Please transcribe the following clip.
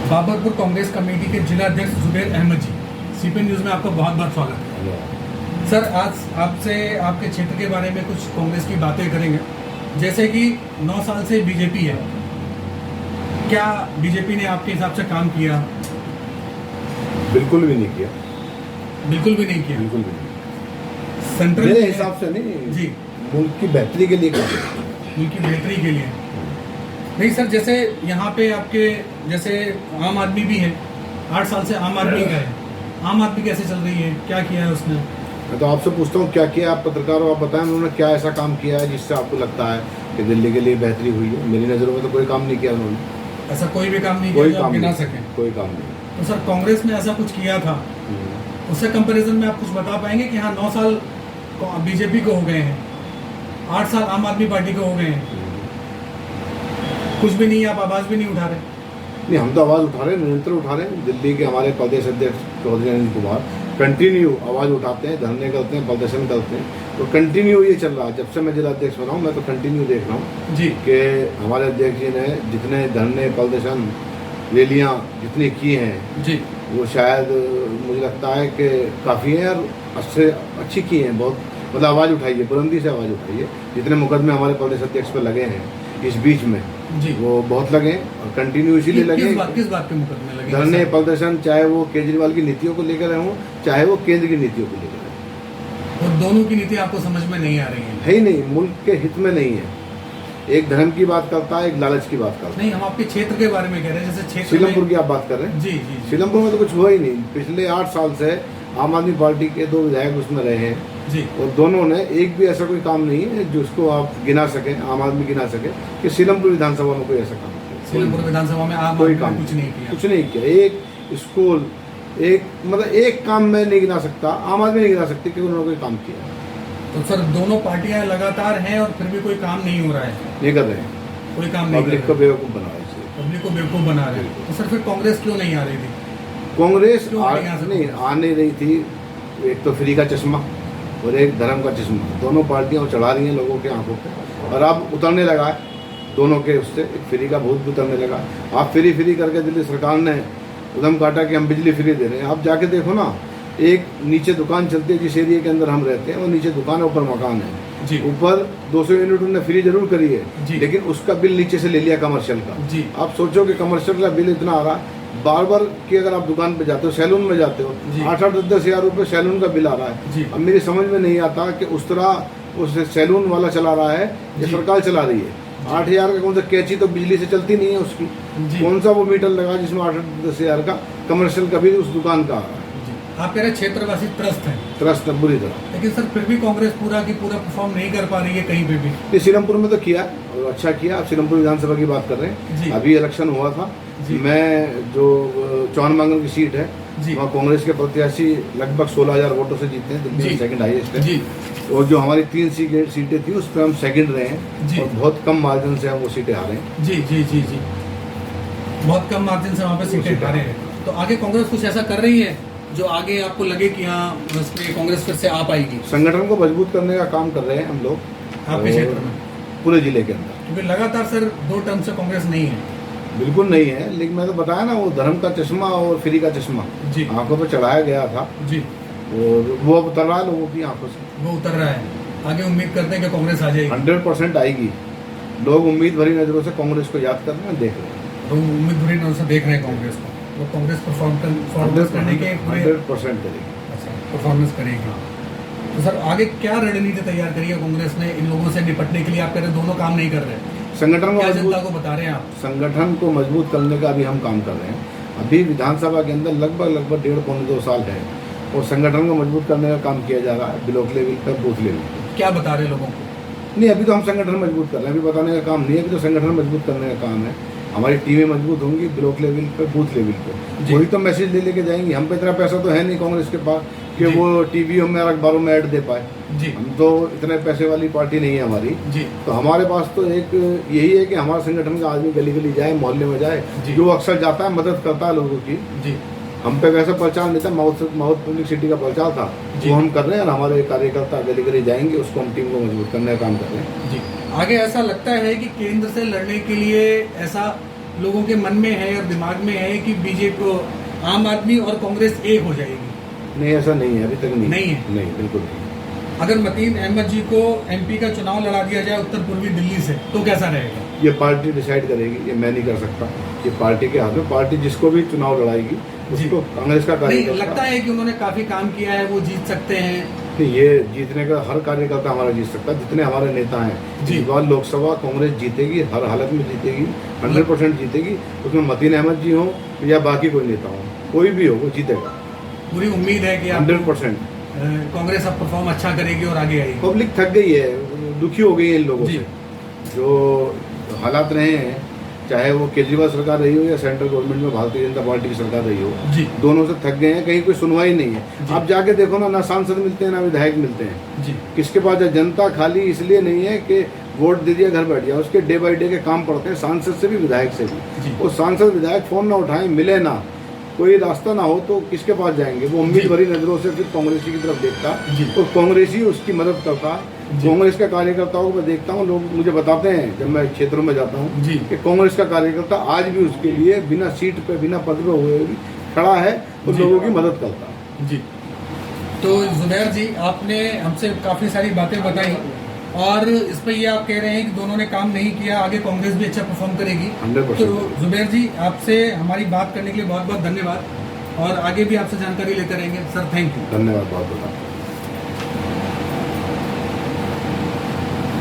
Babarpur Congress committee के जिला अध्यक्ष जुबैर अहमद जी, सीपी न्यूज़ में आपका बहुत बहुत स्वागत है। सर, आज आपसे आपके क्षेत्र के बारे में कुछ कांग्रेस की बातें करेंगे। जैसे कि 9 साल से बीजेपी है, क्या बीजेपी ने आपके हिसाब से काम किया? बिल्कुल भी नहीं किया। बिल्कुल भी नहीं किया। बिल्कुल भी नहीं। सेंट्रल मेरे हिसाब से नहीं जी, मुल्क की बेहतरी के लिए किया। मुल्क की बेहतरी के लिए नहीं सर। जैसे यहाँ पे आपके जैसे आम आदमी भी है, 8 साल से आम आदमी का है। आम आदमी कैसे चल रही है, क्या किया है उसने? मैं तो आपसे पूछता हूँ क्या किया, आप पत्रकार हो, आप बताएं उन्होंने क्या ऐसा काम किया है जिससे आपको लगता है कि दिल्ली के लिए बेहतरी हुई है। मेरी नज़रों में तो कोई काम नहीं किया उन्होंने। ऐसा कोई भी काम नहीं किया जो आप गिना सकें? कोई काम नहीं। तो सर, कांग्रेस ने ऐसा कुछ किया था, उससे कंपैरिजन में आप कुछ बता पाएंगे कि हाँ 9 साल बीजेपी को हो गए हैं, 8 साल आम आदमी पार्टी को हो गए हैं, कुछ भी नहीं, आप आवाज़ भी नहीं उठा रहे? नहीं, हम तो आवाज़ उठा रहे हैं, निरंतर उठा रहे हैं। दिल्ली के हमारे प्रदेश अध्यक्ष चौधरी अनिल कुमार कंटिन्यू आवाज़ उठाते हैं, धरने करते हैं, प्रदर्शन करते हैं। तो कंटिन्यू ये चल रहा है। जब से मैं जिला अध्यक्ष बना हूँ मैं तो कंटिन्यू देख रहा हूँ जी कि हमारे अध्यक्ष जी ने जितने धरने, प्रदर्शन, रैलियाँ जितनी की हैं जी, वो शायद मुझे लगता है कि काफ़ी है और अच्छी की हैं। बहुत मतलब आवाज़ उठाइए, बुलंदी से आवाज़ उठाइए। जितने मुकदमे हमारे प्रदेश अध्यक्ष पर लगे हैं इस बीच में जी, वो बहुत लगे और कंटिन्यू इसीलिए लगे। किस बात के मुकदमे लगे? धरने, प्रदर्शन, चाहे वो केजरीवाल की नीतियों को लेकर हों, चाहे वो केंद्र की नीतियों को लेकर हों। और दोनों की नीति आपको समझ में नहीं आ रही है ही नहीं, मुल्क के हित में नहीं है। एक धर्म की बात करता है, एक लालच की बात करता है। नहीं, हम आपके क्षेत्र के बारे में कह रहे हैं। जैसे क्षेत्र सीलमपुर की आप बात कर रहे हैं। जी जी, सीलमपुर में तो कुछ हुआ ही नहीं। पिछले 8 साल से आम आदमी पार्टी के 2 विधायक उसमें रहे हैं जी, और दोनों ने एक भी ऐसा कोई काम नहीं है जिसको आप गिना सकें, आम आदमी गिना सके कि सीलमपुर विधानसभा में कोई ऐसा काम नहीं। सीलमपुर विधानसभा में आम कोई आदमी काम ने कुछ नहीं किया। कुछ नहीं किया। एक स्कूल, एक काम में नहीं गिना सकता, आम आदमी नहीं गिना सकती कि उन्होंने कोई काम किया। तो सर, दोनों पार्टियां लगातार हैं और फिर भी कोई काम नहीं हो रहा है। नहीं कर रहे हैं, कोई काम नहीं कर पब्लिक रहे, को बेवकूफ़ बना रहे हैं। पब्लिक को बेवकूफ बना रहे हैं। तो सर, फिर कांग्रेस क्यों नहीं आ रही थी? कांग्रेस क्यों नहीं आ सकती? आ नहीं रही थी। एक तो फ्री का चश्मा और एक धर्म का चश्मा, दोनों पार्टियां चढ़ा रही हैं लोगों के आंखों पे और अब उतरने लगा है दोनों के। उससे एक फ्री का भूत भी उतरने लगा। आप फ्री करके दिल्ली सरकार ने उदम काटा कि हम बिजली फ्री दे रहे हैं। आप जाके देखो ना, एक नीचे दुकान चलती है जिस एरिया के अंदर हम रहते हैं, वो नीचे दुकान है, ऊपर मकान है जी, ऊपर 200 यूनिट उन्होंने फ्री जरूर करी है जी, लेकिन उसका बिल नीचे से ले लिया कमर्शियल का। जी, आप सोचो कि कमर्शियल का बिल इतना आ रहा है। बार की अगर आप दुकान पे जाते हो, सैलून में जाते हो, जी। 8-10 हज़ार रुपये सैलून का बिल आ रहा है। जी। अब मेरी समझ में नहीं आता कि उस तरह उस सैलून वाला चला रहा है या जी। सरकार चला रही है। 8,000 का कौन सा कैंची तो बिजली से चलती नहीं है उसकी। जी। कौन सा वो मीटर लगा जिसमें 8-10 हज़ार का कमर्शियल का बिल उस दुकान का आ रहा है। जी। आप कह रहे क्षेत्रवासी त्रस्त हैं, त्रस्त बुरी तरह। लेकिन सर फिर भी कांग्रेस पूरा की पूरा परफॉर्म नहीं कर पा रही है कहीं पे भी। ये सीलमपुर में तो किया और अच्छा किया। आप सीलमपुर विधानसभा की बात कर रहे जी। हैं। अभी इलेक्शन हुआ था। जी। मैं जो चौनमांगल की सीट है जी। वहाँ कांग्रेस के प्रत्याशी लगभग 16,000 वोटों से जीते हैं। दिल्ली में जी। सेकंड हाईएस्ट है। जी और जो हमारी 3 सीटें थी उस पर हम सेकंड रहे हैं जी। और बहुत कम मार्जिन से हम वो सीटें हारे हैं। जी जी जी जी, बहुत कम मार्जिन से वहाँ पे सीटें हारे हैं। तो आगे कांग्रेस कुछ ऐसा कर रही है जो आगे आपको लगे कि हाँ उसमें कांग्रेस फिर से आ पाएगी? संगठन को मजबूत करने का काम कर रहे हैं हम लोग आपके क्षेत्र में? पूरे जिले के अंदर। क्योंकि लगातार सर 2 टर्म से कांग्रेस नहीं है। बिल्कुल नहीं है, लेकिन मैं तो बताया ना, वो धर्म का चश्मा और फ्री का चश्मा जी आंखों पर चढ़ाया गया था जी, और वो अब उतर रहा है लोगों की आंखों से। वो उतर रहा है। आगे उम्मीद करते हैं कि कांग्रेस आ जाएगी। 100% आएगी। लोग उम्मीद भरी नजरों से कांग्रेस को याद कर रहे हैं, देख रहे हैं। तो उम्मीद भरी नजरों से देख रहे हैं कांग्रेस को। वो कांग्रेस परफॉर्मेंस करने के पूरे 100% करेगी। अच्छा परफॉर्मेंस करेगी। तो सर आगे क्या रणनीति तैयार करी है कांग्रेस ने इन लोगों से निपटने के लिए? आप कह रहे हैं दोनों काम नहीं कर रहे, संगठन को क्या जनता मजबूत को बता रहे हैं आप? संगठन को मजबूत करने का भी हम काम कर रहे हैं। अभी विधानसभा के अंदर लगभग 1.5-2 साल है और संगठन को मजबूत करने का काम किया जा रहा है ब्लॉक लेवल पर, बूथ लेवल पर। क्या बता रहे हैं लोगों को? नहीं, अभी तो हम संगठन मजबूत कर रहे हैं। अभी बताने का काम नहीं है, अभी तो संगठन मजबूत करने का काम है। हमारी टीमें मजबूत होंगी ब्लॉक लेवल पे, बूथ लेवल पे। वही तो मैसेज ले लेके जाएंगे। हम पे इतना पैसा तो है नहीं कांग्रेस के पास कि जी। वो टीवीओ में और अखबारों में ऐड दे पाए। जी हम तो इतने पैसे वाली पार्टी नहीं है हमारी। जी तो हमारे पास तो एक यही है कि हमारा संगठन का आदमी गली गली जाए, मोहल्ले में जाए, जी। जो अक्सर जाता है, मदद करता है लोगों की। जी हम पे वैसा प्रचार नहीं था, माउथ पब्लिक सिटी का प्रचार था, जी। वो हम कर रहे हैं और हमारे कार्यकर्ता गली गली जाएंगे, उसको हम टीम को मजबूत करने का काम कर रहे हैं। जी। आगे ऐसा लगता है कि केंद्र से लड़ने के लिए ऐसा लोगों के मन में है और दिमाग में है कि बीजेपी, आम आदमी और कांग्रेस एक हो जाएगी? नहीं, ऐसा नहीं है, अभी तक नहीं नहीं है? नहीं, बिल्कुल नहीं। अगर मतीन अहमद जी को एमपी का चुनाव लड़ा दिया जाए उत्तर पूर्वी दिल्ली से तो कैसा रहेगा? ये पार्टी डिसाइड करेगी, ये मैं नहीं कर सकता। ये पार्टी के हाथ में, पार्टी जिसको भी चुनाव लड़ाएगी उसको कांग्रेस का नहीं कार्यकर्ता। लगता है कि उन्होंने काफी काम किया है, वो जीत सकते हैं? नहीं, ये जीतने का हर कार्यकर्ता हमारा जीत सकता है, जितने हमारे नेता हैं। जी। इस बार लोकसभा कांग्रेस जीतेगी, हर हालत में जीतेगी, 100% जीतेगी। उसमें मतीन अहमद जी हो या बाकी कोई नेता हो, कोई भी हो, वो जीतेगा। पूरी उम्मीद है कि 100%। कांग्रेस अब परफॉर्म अच्छा करेगी और आगे आएगी। पब्लिक थक गई है, दुखी हो गई है इन लोगों जी। से। जो हालात रहे हैं, चाहे वो केजरीवाल सरकार रही हो या सेंट्रल गवर्नमेंट में भारतीय जनता पार्टी की सरकार रही हो, जी। दोनों से थक गए हैं। कहीं कोई सुनवाई नहीं है। जी। आप जाके देखो ना सांसद मिलते हैं ना विधायक मिलते हैं। जी। किसके पास है? जनता खाली इसलिए नहीं है कि वोट दे दिया घर बैठ गया, उसके डे बाई डे के काम पड़ते हैं, सांसद से भी विधायक से भी। जी। वो सांसद विधायक फोन ना उठाएं, मिले ना, कोई रास्ता ना हो तो किसके पास जाएंगे? वो उम्मीद जी। भरी नजरों से फिर कांग्रेसी की तरफ देखता जी। और कांग्रेसी उसकी मदद करता। जी। कांग्रेस के कार्यकर्ताओं को मैं देखता हूँ, लोग मुझे बताते हैं जब मैं क्षेत्रों में जाता हूँ जी। कि कांग्रेस का कार्यकर्ता आज भी उसके लिए बिना सीट पे, बिना पद पे हुए भी खड़ा है और जी। लोगों की मदद करता है। जी। तो जुबैर जी, आपने हमसे काफ़ी सारी बातें बताई और इस पर ये आप कह रहे हैं कि दोनों ने काम नहीं किया, आगे कांग्रेस भी अच्छा परफॉर्म करेगी। 100%। तो जुबैर जी, आपसे हमारी बात करने के लिए बहुत बहुत धन्यवाद और आगे भी आपसे जानकारी लेते रहेंगे सर। Thank you. धन्यवाद बहुत बहुत।